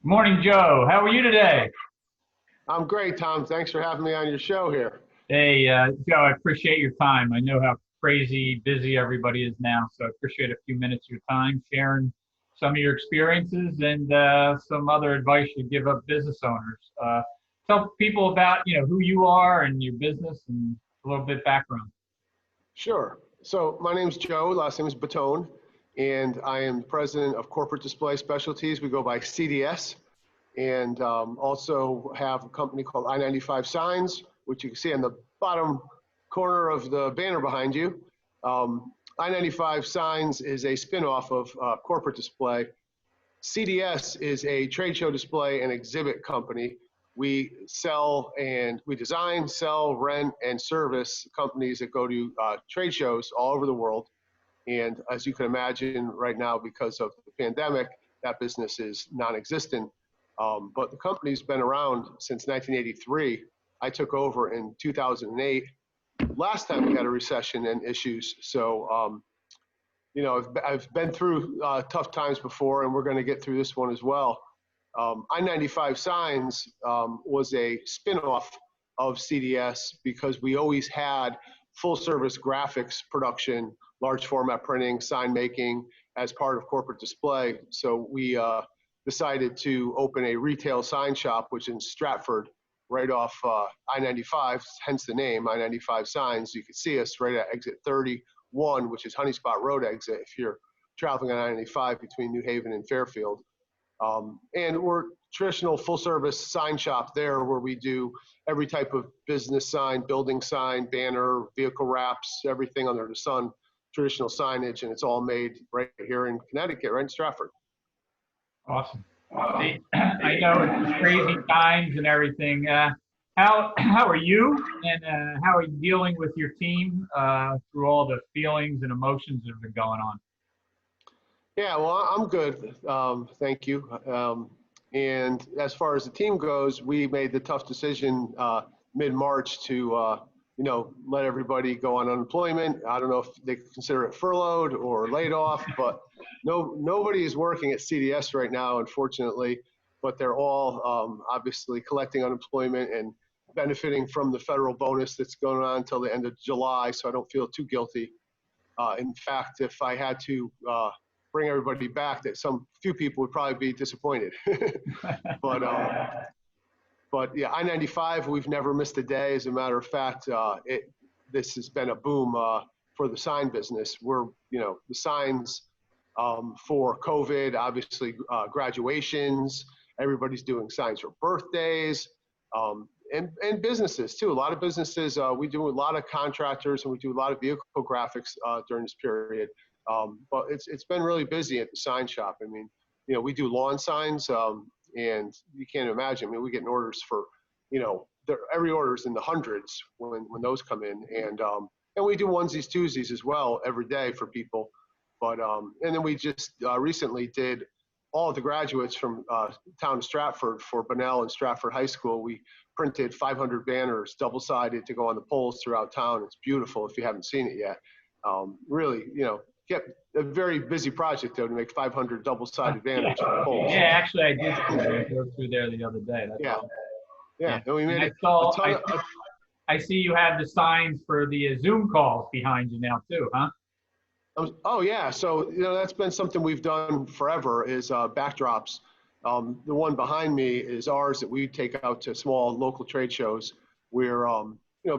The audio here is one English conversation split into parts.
Morning, Joe. How are you today? I'm great, Tom. Thanks for having me on your show here. Hey, Joe, I appreciate your time. I know how crazy busy everybody is now, so I appreciate a few minutes of your time sharing some of your experiences and some other advice you give up business owners. Tell people about, who you are and your business and a little bit background. Sure. So my name's Joe. Last name is Bottone, and I am president of Corporate Display Specialties. We go by CDS, and also have a company called I95 Signs, which you can see on the bottom corner of the banner behind you. I95 Signs is a spinoff of Corporate Display. CDS is a trade show display and exhibit company. We sell and we design, sell, rent, and service companies that go to trade shows all over the world. And as you can imagine, right now, because of the pandemic, that business is non-existent. But the company's been around since 1983. I took over in 2008. Last time we had a recession and issues. So I've been through tough times before, and we're going to get through this one as well. I95 Signs was a spinoff of CDS because we always had full service graphics production, large format printing, sign making as part of corporate display. So we decided to open a retail sign shop, which is in Stratford, right off I-95, hence the name, I-95 Signs. You can see us right at exit 31, which is Honey Spot Road exit if you're traveling on I-95 between New Haven and Fairfield. And we're traditional full service sign shop there where we do every type of business sign, building sign, banner, vehicle wraps, everything under the sun, traditional signage, and it's all made right here in Connecticut, right in Stratford. Awesome. Hey, I know it's crazy times and everything. How are you, and how are you dealing with your team through all the feelings and emotions that have been going on? Yeah, well, I'm good. Thank you. And as far as the team goes, we made the tough decision mid-March to, let everybody go on unemployment. I don't know if they consider it furloughed or laid off, but nobody is working at CDS right now, unfortunately. But they're all obviously collecting unemployment and benefiting from the federal bonus that's going on until the end of July. So I don't feel too guilty. In fact, if I had to bring everybody back, that some few people would probably be disappointed. but but yeah, I-95, we've never missed a day. As a matter of fact, this has been a boom for the sign business. We're, the signs for COVID, obviously graduations, everybody's doing signs for birthdays, and businesses too. A lot of businesses, we do a lot of contractors and we do a lot of vehicle graphics during this period. But it's been really busy at the sign shop. I mean, we do lawn signs, and you can't imagine. I mean, we get orders for, every order is in the hundreds when those come in, and we do onesies, twosies as well every day for people. But and then we just recently did all of the graduates from town of Stratford for Bunnell and Stratford High School. We printed 500 banners, double-sided, to go on the poles throughout town. It's beautiful if you haven't seen it yet. Really, kept a very busy project though to make 500 double-sided banners on the poles. Yeah, actually, I did go through there the other day. That's Yeah, awesome. yeah. And we made And a ton of. I see you have the signs for the Zoom calls behind you now too, huh? Oh yeah, so that's been something we've done forever is backdrops. The one behind me is ours that we take out to small local trade shows where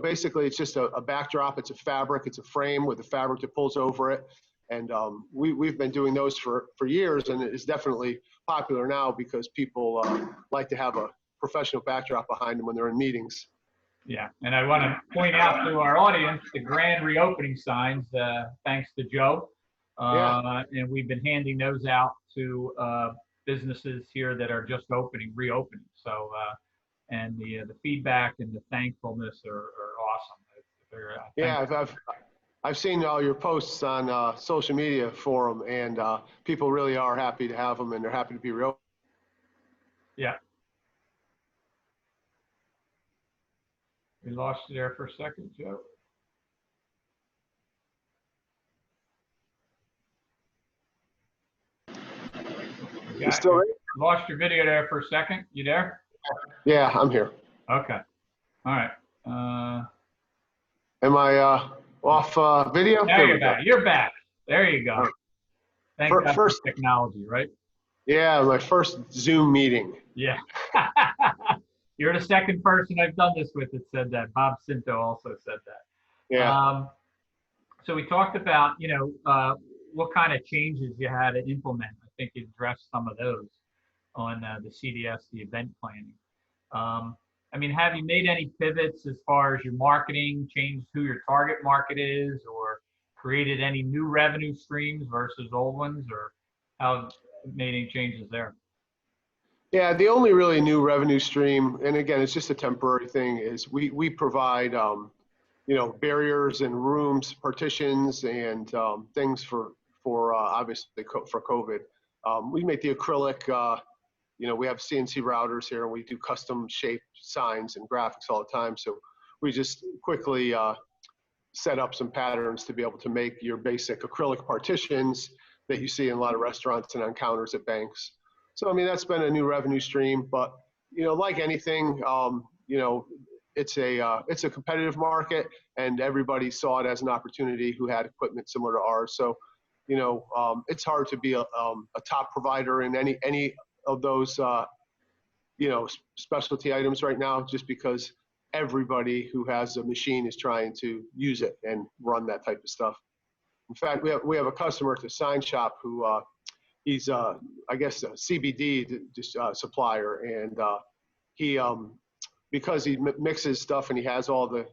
basically it's just a backdrop. It's a fabric. It's a frame with a fabric that pulls over it. And we've been doing those for years, and it is definitely popular now because people like to have a professional backdrop behind them when they're in meetings. Yeah, and I want to point out to our audience the grand reopening signs, thanks to Joe. Yeah. And we've been handing those out to businesses here that are just reopening. So, and the feedback and the thankfulness are awesome. Yeah, I've seen all your posts on social media for them, and people really are happy to have them, and they're happy to be reopened. Yeah. We lost you there for a second, Joe. You still there? lost your video there for a second. You there? Yeah, I'm here. Okay. All right. Uh, Am I off video? Now There you're we go. back. You're back. There you go. All right. Thank God for First, technology, right? yeah, my first Zoom meeting. Yeah. You're the second person I've done this with that said that. Bob Cinto also said that. Yeah. So we talked about, what kind of changes you had to implement. I think you addressed some of those on the CDS, the event planning. I mean, have you made any pivots as far as your marketing, changed who your target market is, or created any new revenue streams versus old ones, or how made any changes there? Yeah, the only really new revenue stream, and again, it's just a temporary thing, is we provide barriers and rooms, partitions, and things for obviously for COVID. We make the acrylic. We have CNC routers here, and we do custom shaped signs and graphics all the time. So we just quickly set up some patterns to be able to make your basic acrylic partitions that you see in a lot of restaurants and on counters at banks. So, I mean, that's been a new revenue stream, but, like anything, it's a competitive market, and everybody saw it as an opportunity who had equipment similar to ours. So, it's hard to be a top provider in any of those, specialty items right now, just because everybody who has a machine is trying to use it and run that type of stuff. In fact, we have a customer at the sign shop who he's I guess a CBD supplier, and he because he mixes stuff and he has all the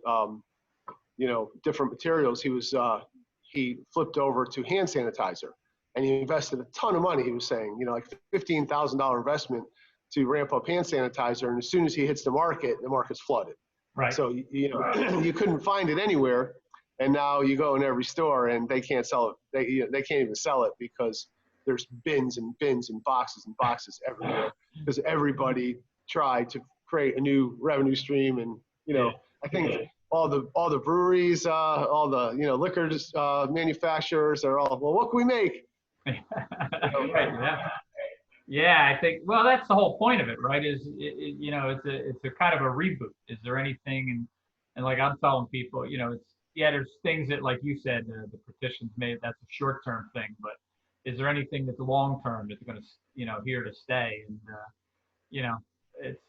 different materials. He flipped over to hand sanitizer, and he invested a ton of money. He was saying, like $15,000 investment to ramp up hand sanitizer, and as soon as he hits the market's flooded. Right. So you couldn't find it anywhere, and now you go in every store and they can't sell it. They can't even sell it because there's bins and bins and boxes everywhere, because everybody tried to create a new revenue stream. And I think all the breweries, all the liquor manufacturers are all, well, what can we make? Right, yeah. Yeah, I think, well, that's the whole point of it, right? It's a kind of a reboot. Is there anything, and like I'm telling people, there's things that, like you said, the petitions made, that's a short-term thing, but is there anything that's long-term that's going to, here to stay? And, it's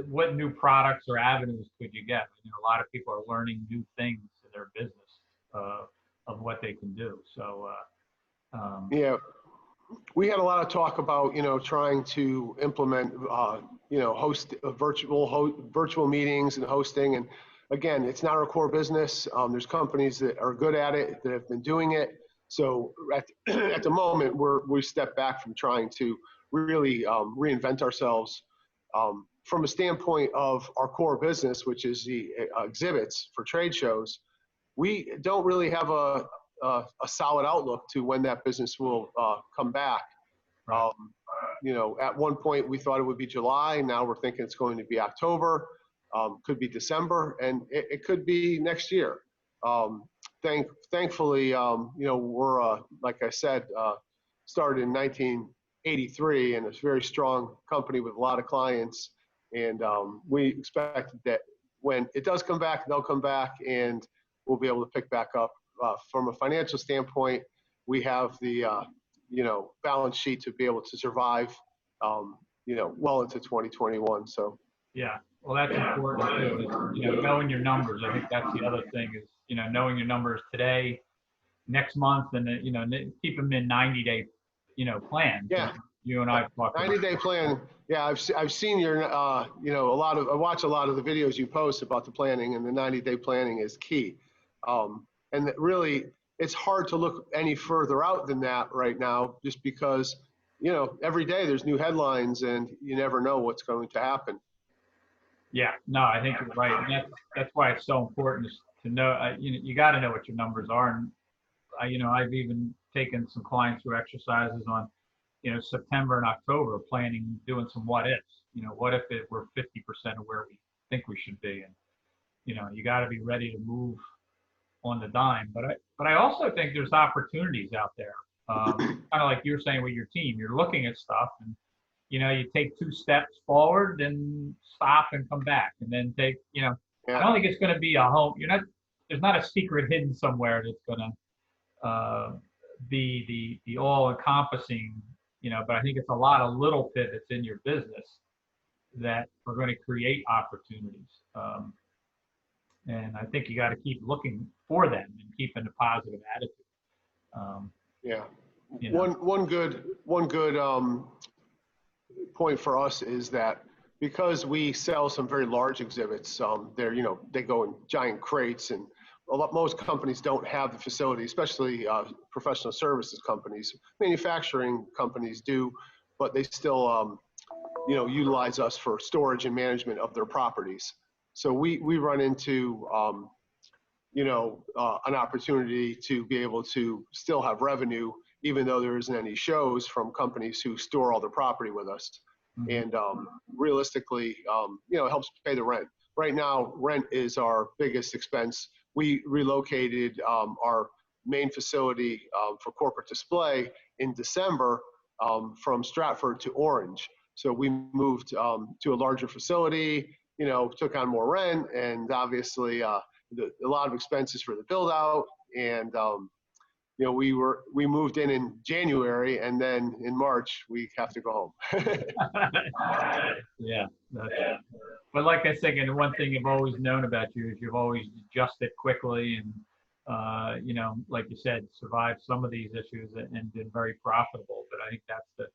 what new products or avenues could you get? A lot of people are learning new things in their business of what they can do. So, yeah. We had a lot of talk about, trying to implement, host virtual meetings and hosting. And again, it's not our core business. There's companies that are good at it, that have been doing it. So at the moment, we step back from trying to really reinvent ourselves from a standpoint of our core business, which is the exhibits for trade shows. We don't really have a solid outlook to when that business will come back. At one point we thought it would be July. Now we're thinking it's going to be October, could be December, and it could be next year. Thankfully, we're, like I said, started in 1983, and it's a very strong company with a lot of clients. And we expect that when it does come back, they'll come back, and we'll be able to pick back up. From a financial standpoint, we have the balance sheet to be able to survive well into 2021. So yeah, well, that's important too, is, knowing your numbers. I think that's the other thing is, knowing your numbers today, next month, and keep them in 90-day plans. Yeah. You and I talked 90-day plan. Yeah, I've seen your I watch a lot of the videos you post about the planning, and the 90-day planning is key. And really, it's hard to look any further out than that right now, just because, every day there's new headlines and you never know what's going to happen. Yeah, no, I think you're right. And that's why it's so important to know, you got to know what your numbers are. And, I've even taken some clients through exercises on, September and October, planning, doing some what ifs. What if it were 50% of where we think we should be? And, you got to be ready to move on the dime. But I also think there's opportunities out there. Kind of like you're saying with your team, you're looking at stuff, and you take 2 steps forward, then stop and come back, and then take, I Yeah. don't think it's going to be a home. There's not a secret hidden somewhere that's going to be the all encompassing, but I think it's a lot of little pivots in your business that are going to create opportunities. And I think you got to keep looking for them and keeping a positive attitude. Um, Yeah. you know, One good point for us is that because we sell some very large exhibits, they go in giant crates, and most companies don't have the facility, especially professional services companies. Manufacturing companies do, but they still utilize us for storage and management of their properties. So we run into an opportunity to be able to still have revenue, even though there isn't any shows, from companies who store all their property with us. And realistically, it helps pay the rent. Right now, rent is our biggest expense. We relocated our main facility for corporate display in December from Stratford to Orange. So we moved to a larger facility, took on more rent, and obviously a lot of expenses for the build out. And we moved in January, and then in March we have to go home. yeah. But like I said, and the one thing I've always known about you is you've always adjusted quickly and, like you said, survived some of these issues and been very profitable. But I think that's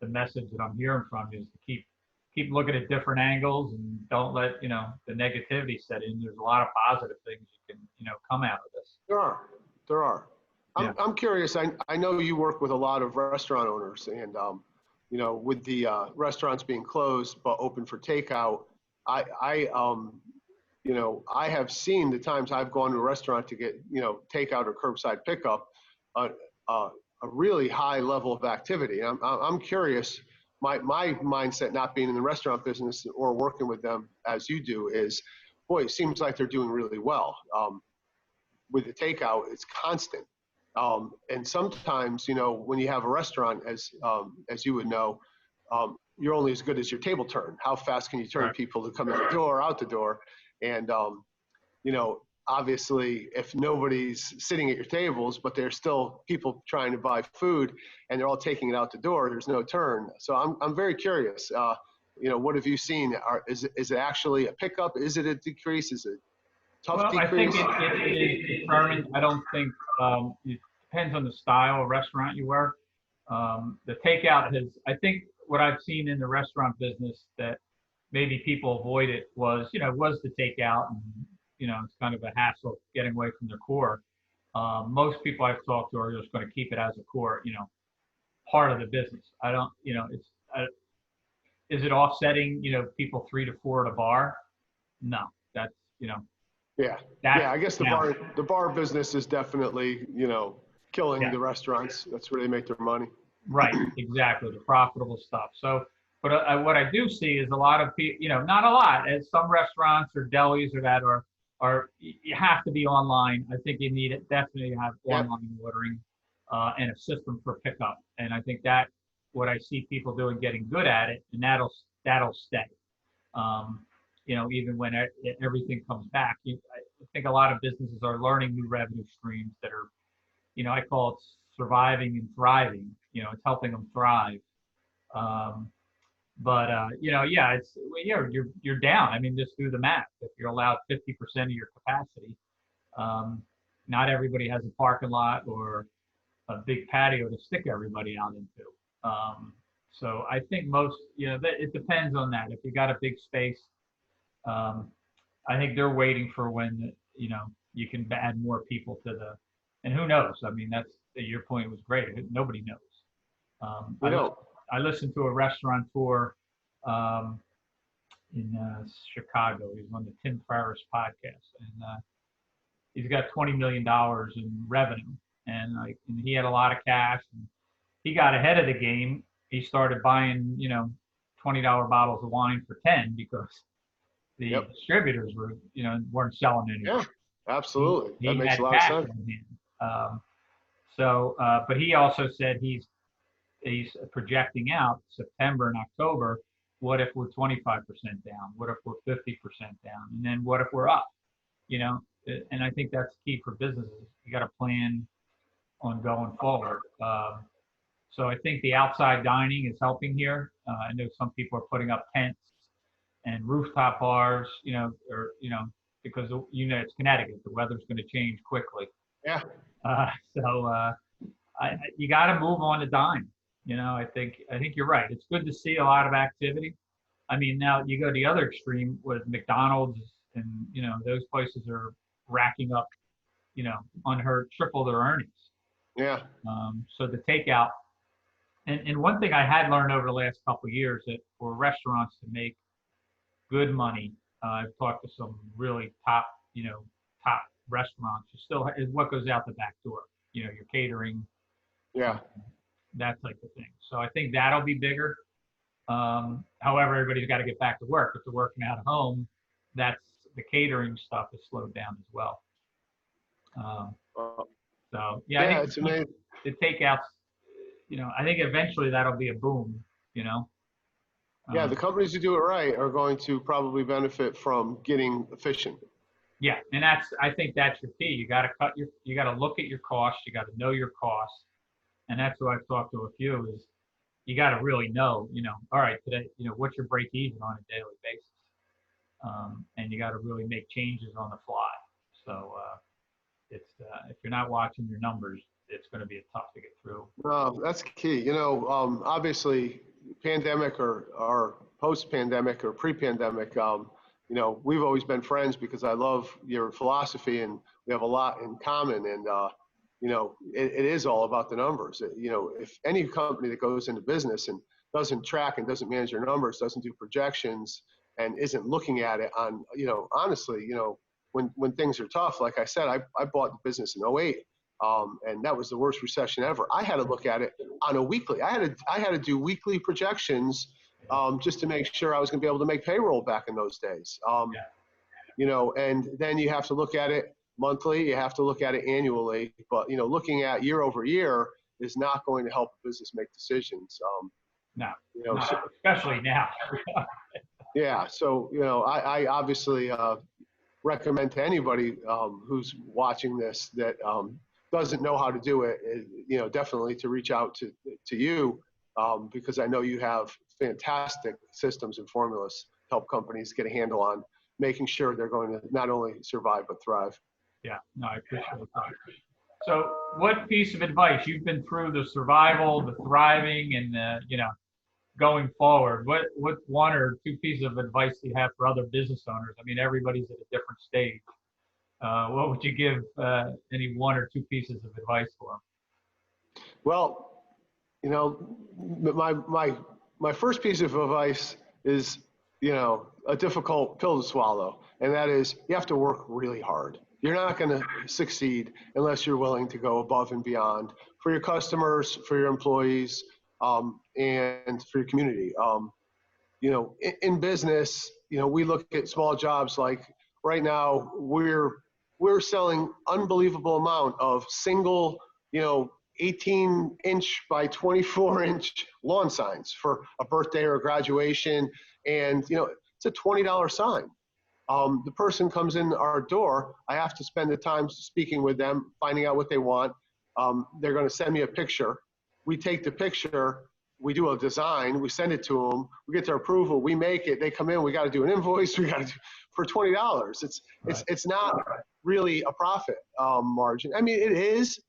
the message that I'm hearing from you, is to keep looking at different angles and don't let, the negativity set in. There's a lot of positive things you can, come out of this. There are. I'm curious. I know you work with a lot of restaurant owners, and with the restaurants being closed but open for takeout, I have seen the times I've gone to a restaurant to get takeout or curbside pickup, a really high level of activity. And I'm curious. My mindset, not being in the restaurant business or working with them as you do, is, boy, it seems like they're doing really well. With the takeout, it's constant. And sometimes, when you have a restaurant, as you would know, you're only as good as your table turn. How fast can you turn people to come in the door, out the door? And, obviously, if nobody's sitting at your tables, but there's still people trying to buy food and they're all taking it out the door, there's no turn. So I'm very curious. What have you seen? Is it actually a pickup? Is it a decrease? Is it tough decrease? I think it is determined. I don't think it depends on the style of restaurant you work. The takeout I think what I've seen in the restaurant business that maybe people avoid it was the takeout, and it's kind of a hassle getting away from their core. Most people I've talked to are just going to keep it as a core, part of the business. I don't, is it offsetting, people 3 to 4 at a bar? No, that's, Yeah. I guess the bar business is definitely, killing the restaurants. That's where they make their money. Right. Exactly. The profitable stuff. So, but what I do see is a lot of people, not a lot, as some restaurants or delis or that are you have to be online. I think you need it definitely have online ordering and a system for pickup. And I think that what I see people doing, getting good at it, and that'll stay. Even when everything comes back, I think a lot of businesses are learning new revenue streams that are, I call it surviving and thriving. It's helping them thrive. It's you're down. I mean, just do the math. If you're allowed 50% of your capacity, not everybody has a parking lot or a big patio to stick everybody out into. So I think most, it depends on that. If you got a big space, I think they're waiting for when, you can add more people to and who knows? I mean, your point was great. Nobody knows. I listened to a restaurateur in Chicago. He's on the Tim Ferriss podcast, and he's got $20 million in revenue, and he had a lot of cash. And he got ahead of the game. He started buying, $20 bottles of wine for 10 because the distributors weren't selling anymore. Yeah, absolutely. He that makes had a lot of cash sense. in hand. But he also said he's he's projecting out September and October. What if we're 25% down? What if we're 50% down? And then what if we're up? You know, and I think that's key for businesses. You got to plan on going forward. So I think the outside dining is helping here. I know some people are putting up tents and rooftop bars, because it's Connecticut, the weather's going to change quickly. Yeah. So you got to move on to dine. I think you're right. It's good to see a lot of activity. I mean, now you go to the other extreme with McDonald's and those places are racking up, unheard triple their earnings. Yeah. So the takeout, and one thing I had learned over the last couple of years that for restaurants to make good money, I've talked to some really top restaurants. You still is what goes out the back door. Your catering, Yeah. that type of thing. So I think that'll be bigger. However, everybody's got to get back to work. If they're working out at home, that's the catering stuff is slowed down as well. So yeah, I think it's amazing. The takeouts, I think eventually that'll be a boom. Yeah, the companies who do it right are going to probably benefit from getting efficient. Yeah, and I think that's your key. You got to look at your costs. You got to know your costs, and that's what I've talked to a few is you got to really know, all right, today, what's your break even on a daily basis, and you got to really make changes on the fly. So it's if you're not watching your numbers, it's going to be tough to get through. No, that's key. Obviously, pandemic or post-pandemic or pre-pandemic, we've always been friends because I love your philosophy and we have a lot in common. And, it is all about the numbers. If any company that goes into business and doesn't track and doesn't manage their numbers, doesn't do projections and isn't looking at it on, honestly, when things are tough, like I said, I bought the business in '08. And that was the worst recession ever. I had to look at it on a weekly. I had to do weekly projections just to make sure I was going to be able to make payroll back in those days. And then you have to look at it monthly. You have to look at it annually. But looking at year over year is not going to help a business make decisions. No, especially now. Yeah. So I obviously recommend to anybody who's watching this that doesn't know how to do it, definitely to reach out to you because I know you have fantastic systems and formulas to help companies get a handle on making sure they're going to not only survive but thrive. Yeah, no, I appreciate that. So what piece of advice, you've been through the survival, the thriving, and going forward, what one or two pieces of advice do you have for other business owners? I mean, everybody's at a different stage. What would you give any one or two pieces of advice for them? Well, my first piece of advice is, a difficult pill to swallow, and that is you have to work really hard. You're not going to succeed unless you're willing to go above and beyond for your customers, for your employees, and for your community. In business, we look at small jobs like right now we're selling unbelievable amount of single, 18-inch by 24-inch lawn signs for a birthday or a graduation. And, it's a $20 sign. The person comes in our door. I have to spend the time speaking with them, finding out what they want. They're going to send me a picture. We take the picture. We do a design. We send it to them. We get their approval. We make it. They come in. We got to do an invoice. We got to do for $20. It's not really a profit margin. I mean, it is.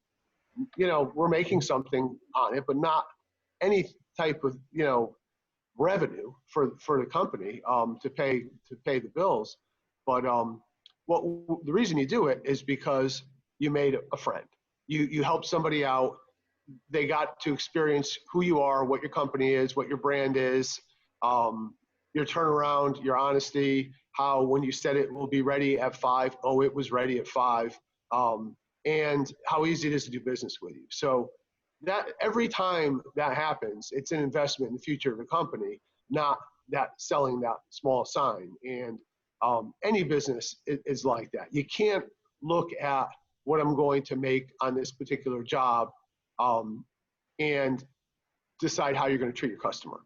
We're making something on it, but not any type of revenue for the company to pay the bills. But the reason you do it is because you made a friend. You helped somebody out. They got to experience who you are, what your company is, what your brand is, your turnaround, your honesty, how when you said it will be ready at 5, oh, it was ready at 5, and how easy it is to do business with you. So that every time that happens, it's an investment in the future of the company, not that selling that small sign. And any business is like that. You can't look at what I'm going to make on this particular job and decide how you're going to treat your customer.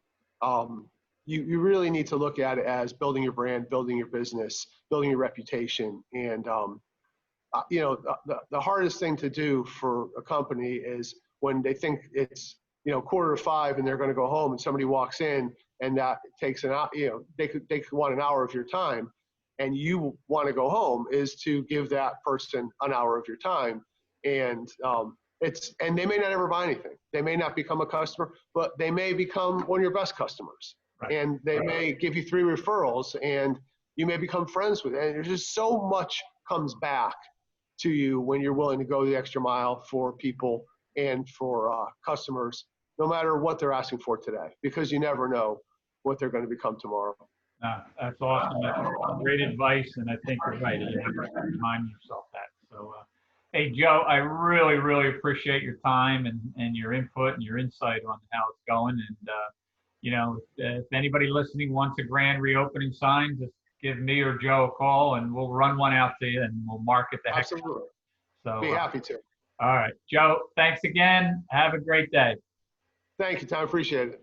You really need to look at it as building your brand, building your business, building your reputation. And, the hardest thing to do for a company is when they think it's, 4:45 and they're going to go home and somebody walks in and that takes an hour, they could want an hour of your time and you want to go home, is to give that person an hour of your time. And, and they may not ever buy anything. They may not become a customer, but they may become one of your best customers. Right. And they may give you 3 referrals and you may become friends with it. And there's just so much comes back to you when you're willing to go the extra mile for people and for customers, no matter what they're asking for today, because you never know what they're going to become tomorrow. That's awesome. That's great advice, and I think you're right. You have to remind yourself that. So, hey, Joe, I really, really appreciate your time and your input and your insight on how it's going. And, if anybody listening wants a grand reopening sign, just give me or Joe a call, and we'll run one out to you, and we'll market the heck out of it. Absolutely. So, be happy to. All right, Joe, thanks again. Have a great day. Thank you, Tom. Appreciate it.